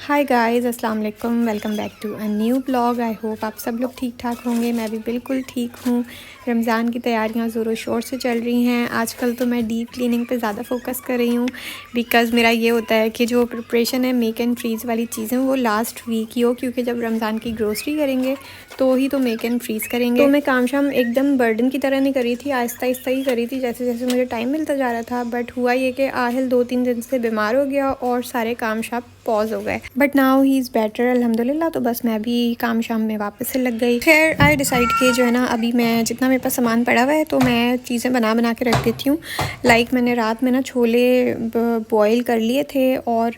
हाय guys, अस्सलाम वालेकुम। Welcome back to a new blog. I hope आप सब लोग ठीक ठाक होंगे। मैं भी बिल्कुल ठीक हूँ। रमज़ान की तैयारियां ज़ोरों शोर से चल रही हैं। आजकल तो मैं डीप क्लीनिंग पे ज़्यादा फोकस कर रही हूँ बिकॉज़ मेरा ये होता है कि जो प्रिपरेशन है मेक एंड फ्रीज़ वाली चीज़ें वो लास्ट वीक ही हो, क्योंकि जब रमज़ान की ग्रोसरी करेंगे तो ही तो मेक एंड फ्रीज़ करेंगे। तो मैं काम शाम एकदम बर्डन की तरह नहीं करी थी, आहिस्ता आहिस्ता ही करी थी जैसे जैसे मुझे टाइम मिलता जा रहा था। बट हुआ ये कि आहिल 2-3 दिन से बीमार हो गया और सारे काम शाम पॉज हो गए। But now he is better अल्हम्दुलिल्लाह। तो बस मैं भी काम शाम में वापस से लग गई। खैर आई डिसाइड कि जो है ना, अभी मैं जितना मेरे पास सामान पड़ा हुआ है तो मैं चीज़ें बना के रख देती हूँ। लाइक मैंने रात में ना छोले बॉईल कर लिए थे और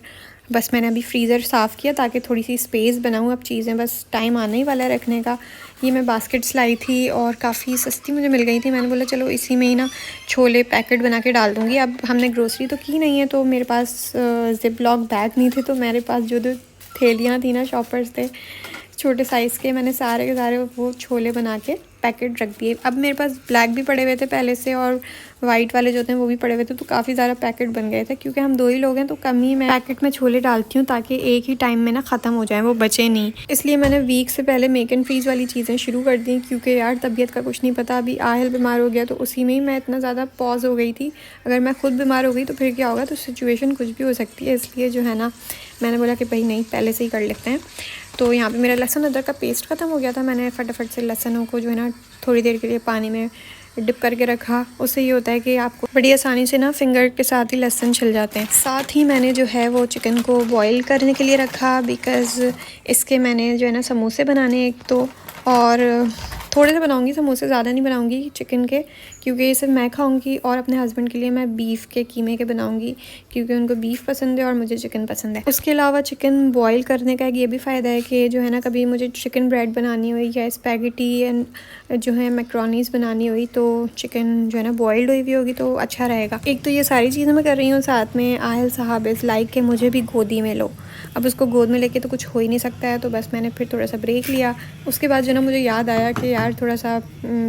बस मैंने अभी फ्रीज़र साफ़ किया ताकि थोड़ी सी स्पेस बनाऊँ। अब चीज़ें बस टाइम आने ही वाला है रखने का। ये मैं बास्केट्स लाई थी और काफ़ी सस्ती मुझे मिल गई थी। मैंने बोला चलो इसी में ही ना छोले पैकेट बना के डाल दूँगी। अब हमने ग्रोसरी तो की नहीं है तो मेरे पास जिप लॉक बैग नहीं थे, तो मेरे पास जो जो थैलियाँ थी ना, शॉपर्स थे छोटे साइज़ के, मैंने सारे के सारे वो छोले बना के पैकेट रख दिए। अब मेरे पास ब्लैक भी पड़े हुए थे पहले से और वाइट वाले जो थे वो भी पड़े हुए थे, तो काफ़ी ज़्यादा पैकेट बन गए थे। क्योंकि हम 2 ही लोग हैं तो कम ही मैं पैकेट में छोले डालती हूँ ताकि एक ही टाइम में ना ख़त्म हो जाए, वो बचे नहीं। इसलिए मैंने वीक से पहले मेक एंड फ्रीज़ वाली चीज़ें शुरू कर दी, क्योंकि यार तबीयत का कुछ नहीं पता। अभी आहिल बीमार हो गया तो उसी में ही मैं इतना ज़्यादा पॉज हो गई थी। अगर मैं खुद बीमार हो गई तो फिर क्या होगा, तो सिचुएशन कुछ भी हो सकती है। इसलिए जो है ना, मैंने बोला कि भाई नहीं, पहले से ही कर लेते हैं। तो यहाँ पे मेरा लहसुन अदरक का पेस्ट ख़त्म हो गया था। मैंने फटाफट से लहसुनों को जो है ना थोड़ी देर के लिए पानी में डिप करके रखा। उससे ये होता है कि आपको बड़ी आसानी से ना फिंगर के साथ ही लहसुन छिल जाते हैं। साथ ही मैंने जो है वो चिकन को बॉईल करने के लिए रखा, बिकॉज़ इसके मैंने जो है ना समोसे बनाने एक तो, और थोड़े से बनाऊंगी समोसे, ज़्यादा नहीं बनाऊंगी चिकन के, क्योंकि ये सिर्फ मैं खाऊंगी और अपने हस्बैंड के लिए मैं बीफ के कीमे के बनाऊंगी, क्योंकि उनको बीफ पसंद है और मुझे चिकन पसंद है। उसके अलावा चिकन बॉईल करने का एक ये भी फ़ायदा है कि जो है ना, कभी मुझे चिकन ब्रेड बनानी हुई या स्पैगेटी एंड जो है मैक्रोनीस बनानी हुई तो चिकन जो है ना बॉइल्ड हुई होगी तो अच्छा रहेगा। एक तो ये सारी चीज़ें मैं कर रही हूँ, साथ में आहिल साहब इज़ लाइक के मुझे भी गोदी में लो। अब उसको गोद में लेके तो कुछ हो ही नहीं सकता है, तो बस मैंने फिर थोड़ा सा ब्रेक लिया। उसके बाद जो ना मुझे याद आया कि यार थोड़ा सा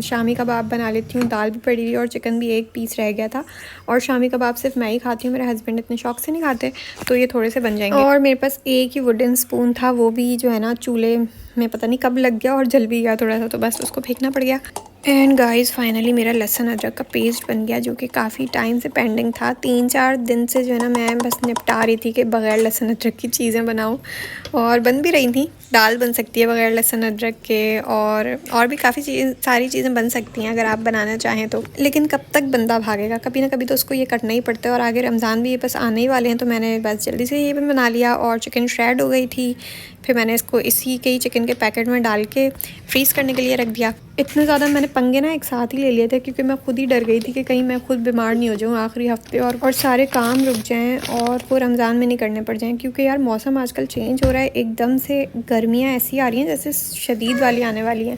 शामी कबाब बना लेती हूँ। दाल भी पड़ी हुई और चिकन भी एक पीस रह गया था, और शामी कबाब सिर्फ मैं ही खाती हूँ, मेरे हस्बैंड इतने शौक से नहीं खाते, तो ये थोड़े से बन जाएंगे। और मेरे पास एक ही वुडन स्पून था, वो भी जो है ना चूल्हे में पता नहीं कब लग गया और जल भी गया थोड़ा सा, तो बस उसको फेंकना पड़ गया। एंड गाइस फाइनली मेरा लहसुन अदरक का पेस्ट बन गया, जो कि काफ़ी टाइम से पेंडिंग था। 3-4 दिन से जो है ना मैं बस निपटा रही थी कि बग़ैर लहसुन अदरक की चीज़ें बनाऊं, और बन भी रही थी। दाल बन सकती है बग़ैर लहसुन अदरक के, और भी काफ़ी सारी चीज़ें बन सकती हैं अगर आप बनाना चाहें तो। लेकिन कब तक बंदा भागेगा, कभी ना कभी तो उसको ये करना ही पड़ता है। और आगे रमज़ान भी ये बस आने ही वाले हैं, तो मैंने बस जल्दी से ये भी बना लिया। और चिकन श्रेड हो गई थी, फिर मैंने इसको इसी के ही चिकन के पैकेट में डाल के फ्रीज़ करने के लिए रख दिया। इतने ज़्यादा मैंने पंगे ना एक साथ ही ले लिए थे, क्योंकि मैं खुद ही डर गई थी कि कहीं मैं खुद बीमार नहीं हो जाऊँ आखिरी हफ्ते और सारे काम रुक जाएं और वो रमज़ान में नहीं करने पड़ जाएं। क्योंकि यार मौसम आजकल चेंज हो रहा है, एकदम से गर्मियाँ ऐसी आ रही हैं जैसे शदीद वाली आने वाली हैं।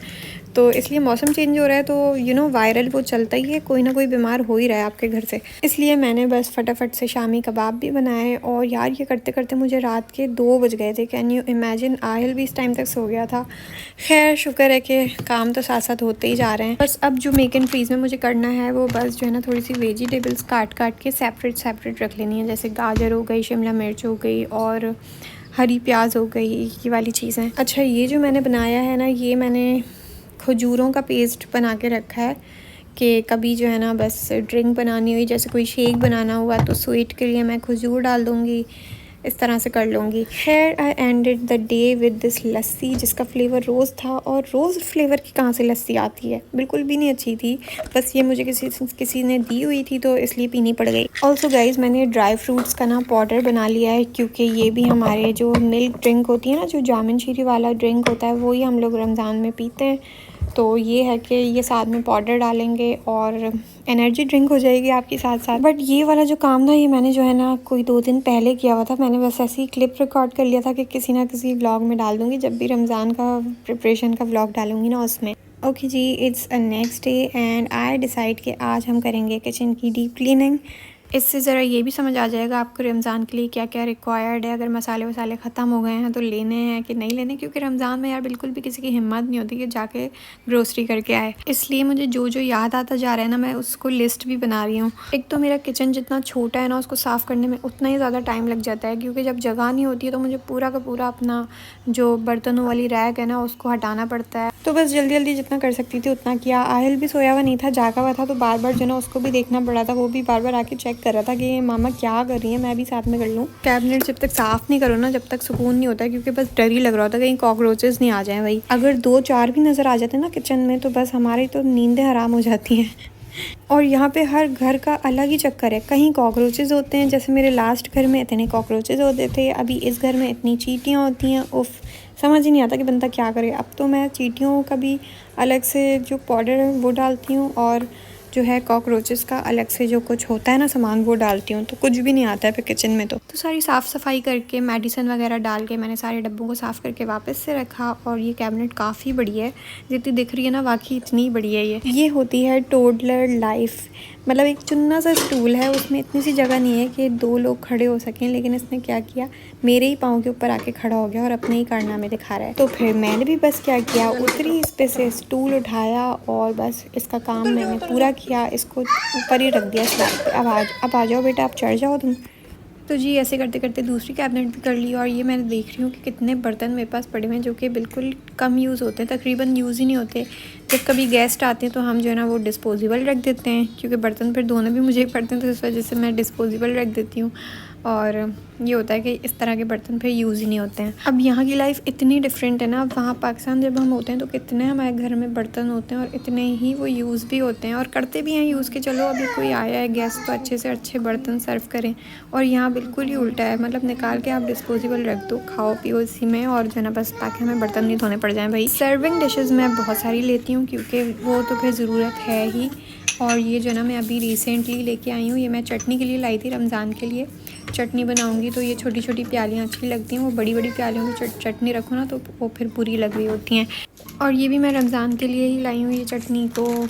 तो इसलिए मौसम चेंज हो रहा है तो वायरल वो चलता ही है, कोई ना कोई बीमार हो ही रहा है आपके घर से। इसलिए मैंने बस फटाफट से शामी कबाब भी बनाए, और यार ये करते करते मुझे रात के 2 बज गए थे। कैन यू इमेजिन, आहिल भी इस टाइम तक सो गया था। खैर शुक्र है कि काम तो साथ साथ होते ही जा रहे हैं। बस अब जो मेक एंड फ्रीज़ में मुझे करना है वो बस जो है ना थोड़ी सी वेजिटेबल्स काट के सेपरेट रख लेनी है। जैसे गाजर हो गई, शिमला मिर्च हो गई और हरी प्याज हो गई, ये वाली चीज़ें। अच्छा, ये जो मैंने बनाया है ना, ये मैंने खजूरों का पेस्ट बना के रखा है कि कभी जो है ना बस ड्रिंक बनानी हुई, जैसे कोई शेक बनाना हुआ तो स्वीट के लिए मैं खजूर डाल दूँगी, इस तरह से कर लूँगी। खैर I ended the day with this lassi, जिसका फ्लेवर रोज़ था। और रोज़ फ्लेवर की कहाँ से लस्सी आती है, बिल्कुल भी नहीं अच्छी थी। बस ये मुझे किसी ने दी हुई थी तो इसलिए पीनी पड़ गई। ऑल्सो गाइज़ मैंने ड्राई फ्रूट्स का ना पाउडर बना लिया है, क्योंकि ये भी हमारे जो मिल्क ड्रिंक होती है ना, जो जामुन शीरी वाला ड्रिंक होता है, वही हम लोग रमज़ान में पीते हैं। तो ये है कि ये साथ में पाउडर डालेंगे और एनर्जी ड्रिंक हो जाएगी आपकी साथ साथ। बट ये वाला जो काम था, ये मैंने जो है ना कोई 2 दिन पहले किया हुआ था। मैंने बस ऐसे ही क्लिप रिकॉर्ड कर लिया था कि किसी ना किसी व्लॉग में डाल दूँगी, जब भी रमज़ान का प्रिपरेशन का व्लॉग डालूँगी ना उसमें। ओके जी, it's a next day and I decide कि आज हम करेंगे किचन की डीप क्लीनिंग। इससे ज़रा ये भी समझ आ जाएगा आपको रमज़ान के लिए क्या क्या रिक्वायर्ड है, अगर मसाले वसाले ख़त्म हो गए हैं तो लेने हैं कि नहीं लेने, क्योंकि रमज़ान में यार बिल्कुल भी किसी की हिम्मत नहीं होती कि जाके ग्रोसरी करके आए। इसलिए मुझे जो जो याद आता जा रहा है ना, मैं उसको लिस्ट भी बना रही हूँ। एक तो मेरा किचन जितना छोटा है ना, उसको साफ़ करने में उतना ही ज़्यादा टाइम लग जाता है, क्योंकि जब जगह नहीं होती है तो मुझे पूरा का पूरा अपना जो बर्तनों वाली रैक है ना उसको हटाना पड़ता है। तो बस जल्दी जल्दी जितना कर सकती थी उतना किया। आहिल भी सोया हुआ नहीं था, जागा हुआ था, तो बार बार जो ना उसको भी देखना पड़ा था। वो भी बार बार आके चेक कर रहा था कि मामा क्या कर रही है, मैं भी साथ में कर लूँ। कैबिनेट जब तक साफ़ नहीं करो ना, जब तक सुकून नहीं होता, क्योंकि बस डर ही लग रहा होता कहीं कॉकरोचेस नहीं आ जाए भाई। अगर 2-4 भी नज़र आ जाते ना किचन में तो बस हमारी तो नींदें हराम हो जाती हैं। और यहाँ पे हर घर का अलग ही चक्कर है, कहीं कॉकरोचेस होते हैं, जैसे मेरे लास्ट घर में इतने कॉकरोचेस होते थे, अभी इस घर में इतनी चींटियाँ होती हैं। उफ, समझ ही नहीं आता कि बंदा क्या करे। अब तो मैं चींटियों का भी अलग से जो पाउडर है वो डालती हूँ, और जो है कॉकरोचेस का अलग से जो कुछ होता है ना सामान वो डालती हूँ, तो कुछ भी नहीं आता है फिर किचन में। तो सारी साफ़ सफाई करके मेडिसिन वगैरह डाल के मैंने सारे डब्बों को साफ़ करके वापस से रखा। और ये कैबिनेट काफ़ी बड़ी है, जितनी दिख रही है ना वाकई इतनी बड़ी है। ये होती है टोडलर लाइफ, मतलब एक चुन्ना सा स्टूल है, उसमें इतनी सी जगह नहीं है कि 2 लोग खड़े हो सकें, लेकिन इसने क्या किया, मेरे ही पाँव के ऊपर आके खड़ा हो गया और अपने ही कारनामे दिखा रहा है। तो फिर मैंने भी बस क्या किया, उतरी इस पे से स्टूल उठाया और बस इसका काम मैंने पूरा किया, इसको ऊपर ही रख दिया स्लैब पे। अब आ जाओ बेटा, आप चढ़ जाओ तुम। तो जी ऐसे करते करते दूसरी कैबिनेट भी कर ली। और ये मैंने देख रही हूँ कि कितने बर्तन मेरे पास पड़े हुए हैं जो कि बिल्कुल कम यूज़ होते हैं, तकरीबन यूज़ ही नहीं होते। जब कभी गेस्ट आते हैं तो हम जो है ना वो डिस्पोजेबल रख देते हैं, क्योंकि बर्तन फिर धोने भी मुझे ही पड़ते हैं, तो इस वजह से मैं डिस्पोजेबल रख देती हूँ। और ये होता है कि इस तरह के बर्तन फिर यूज़ ही नहीं होते हैं। अब यहाँ की लाइफ इतनी डिफरेंट है ना, वहाँ पाकिस्तान जब हम होते हैं तो कितने हमारे घर में बर्तन होते हैं और इतने ही वो यूज़ भी होते हैं और करते भी हैं यूज़ के। चलो अभी कोई आया है गेस्ट तो अच्छे से अच्छे बर्तन सर्व करें, और यहाँ बिल्कुल ही उल्टा है, मतलब निकाल के आप डिस्पोजेबल रख दो, खाओ पियो इसी में, और जो है ना बस ताकि हमें बर्तन नहीं धोने पड़ जाएँ भाई। सर्विंग डिशेज़ मैं बहुत सारी लेती हूँ क्योंकि वो तो फिर ज़रूरत है ही। और ये जो ना मैं अभी रिसेंटली लेके आई हूँ, ये मैं चटनी के लिए लाई थी, रमज़ान के लिए चटनी बनाऊंगी तो ये छोटी छोटी प्यालियाँ अच्छी लगती हैं। वो बड़ी बड़ी प्यालियों में चटनी रखो ना तो वो फिर बुरी लग रही होती हैं। और ये भी मैं रमज़ान के लिए ही लाई हूँ ये चटनी, तो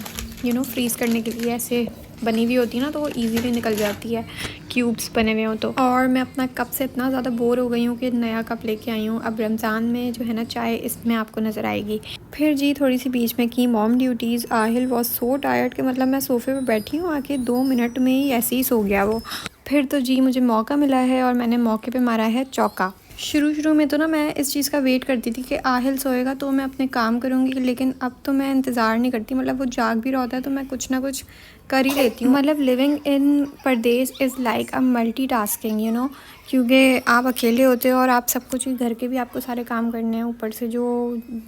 फ्रीज़ करने के लिए ऐसे बनी हुई होती है ना तो वो ईज़िली निकल जाती है, क्यूब्स बने हुए हों तो। और मैं अपना कप से इतना ज़्यादा बोर हो गई हूँ कि नया कप लेके आई हूँ। अब रमज़ान में जो है ना चाय इसमें आपको नज़र आएगी। फिर जी थोड़ी सी बीच में की mom duties. Aahil was so tired कि मतलब मैं सोफ़े पे बैठी हूँ, आके 2 मिनट में ही ऐसे ही सो गया वो। फिर तो जी मुझे मौका मिला है और मैंने मौके पे मारा है चौका। शुरू में तो ना मैं इस चीज़ का वेट करती थी कि आहिल सोएगा तो मैं अपने काम करूँगी, लेकिन अब तो मैं इंतज़ार नहीं करती। मतलब वो जाग भी रहा होता है तो मैं कुछ ना कुछ कर ही लेती हूँ। मतलब living in Pradesh is like a multitasking, क्योंकि आप अकेले होते हो और आप सब कुछ, घर के भी आपको सारे काम करने हैं, ऊपर से जो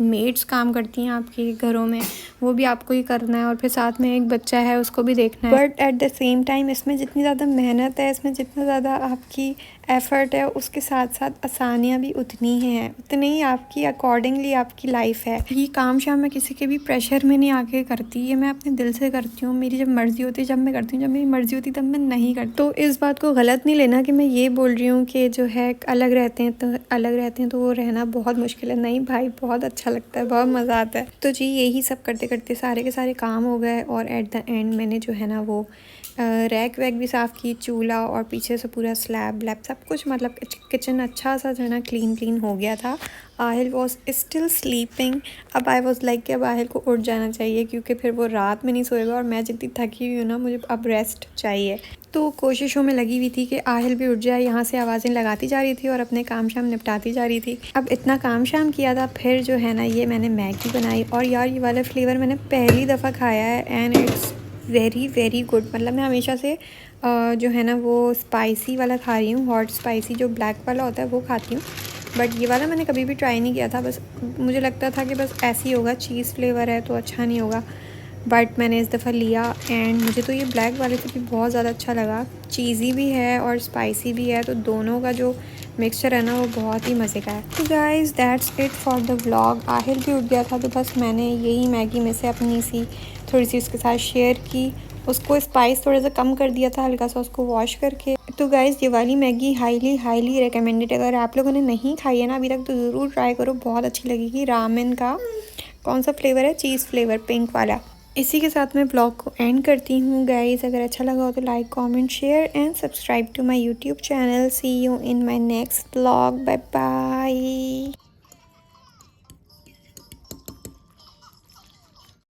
मेड्स काम करती हैं आपके घरों में वो भी आपको ही करना है, और फिर साथ में एक बच्चा है उसको भी देखना है। But at the same time इसमें जितनी ज़्यादा मेहनत है, इसमें जितना ज़्यादा आपकी एफ़र्ट है, उसके साथ साथ आसानियाँ भी उतनी ही हैं, उतनी ही आपकी अकॉर्डिंगली आपकी लाइफ है। ये काम शाम मैं किसी के भी प्रेशर में नहीं आके करती, ये मैं अपने दिल से करती हूँ। मेरी जब मर्ज़ी होती है जब मैं करती हूँ, जब मेरी मर्ज़ी होती तब मैं नहीं करती। तो इस बात को गलत नहीं लेना कि मैं ये बोल रही हूँ कि जो है अलग रहते हैं तो वो रहना बहुत मुश्किल है। नहीं भाई, बहुत अच्छा लगता है, बहुत मज़ा आता है। तो जी यही सब करते करते सारे के सारे काम हो गए, और एट द एंड मैंने जो है ना वो रैक वैक भी साफ़ की, चूल्हा और पीछे से पूरा स्लैब सब कुछ, मतलब किचन अच्छा सा जो है ना क्लीन हो गया था। Aahil was still sleeping. अब आई वॉज लाइक कि अब आहिल को उठ जाना चाहिए, क्योंकि फिर वो रात में नहीं सोएगा और मैं जितनी थकी हुई हूँ ना, मुझे अब रेस्ट चाहिए। तो कोशिशों में लगी हुई थी कि आहिल भी उठ जाए। यहाँ से आवाज़ें लगाती जा रही थी और अपने काम शाम निपटाती जा रही थी। अब इतना काम शाम किया था, फिर जो है ना ये मैंने मैगी बनाई, और यार ये वाला फ्लेवर मैंने पहली दफ़ा खाया है and it's very very good. मतलब मैं हमेशा से जो है ना वो स्पाइसी वाला खा रही हूँ, हॉट स्पाइसी जो ब्लैक वाला होता है वो खाती हूँ, बट ये वाला मैंने कभी भी ट्राई नहीं किया था। बस मुझे लगता था कि बस ऐसे ही होगा, चीज़ फ्लेवर है तो अच्छा नहीं होगा, बट मैंने इस दफ़ा लिया एंड मुझे तो ये ब्लैक वाले से भी बहुत ज़्यादा अच्छा लगा। चीज़ी भी है और स्पाइसी भी है, तो दोनों का जो मिक्सचर है ना वो बहुत ही मज़े का है। तो guys that's it for the vlog. Aahil भी उठ गया था तो बस मैंने यही मैगी में से अपनी सी थोड़ी सी उसके साथ शेयर की। उसको स्पाइस थोड़ा सा कम कर दिया था हल्का सा उसको वॉश करके। तो गाइज़ ये वाली मैगी हाईली हाईली रिकमेंडेड। अगर आप लोगों ने नहीं खाई है ना अभी तक तो ज़रूर ट्राई करो, बहुत अच्छी लगेगी। रामेन का कौन सा फ्लेवर है, चीज़ फ्लेवर पिंक वाला, इसी के साथ मैं ब्लॉग को एंड करती हूँ गाइस। अगर अच्छा लगा हो तो like comment share and subscribe to my YouTube channel. See you in my next blog. Bye bye.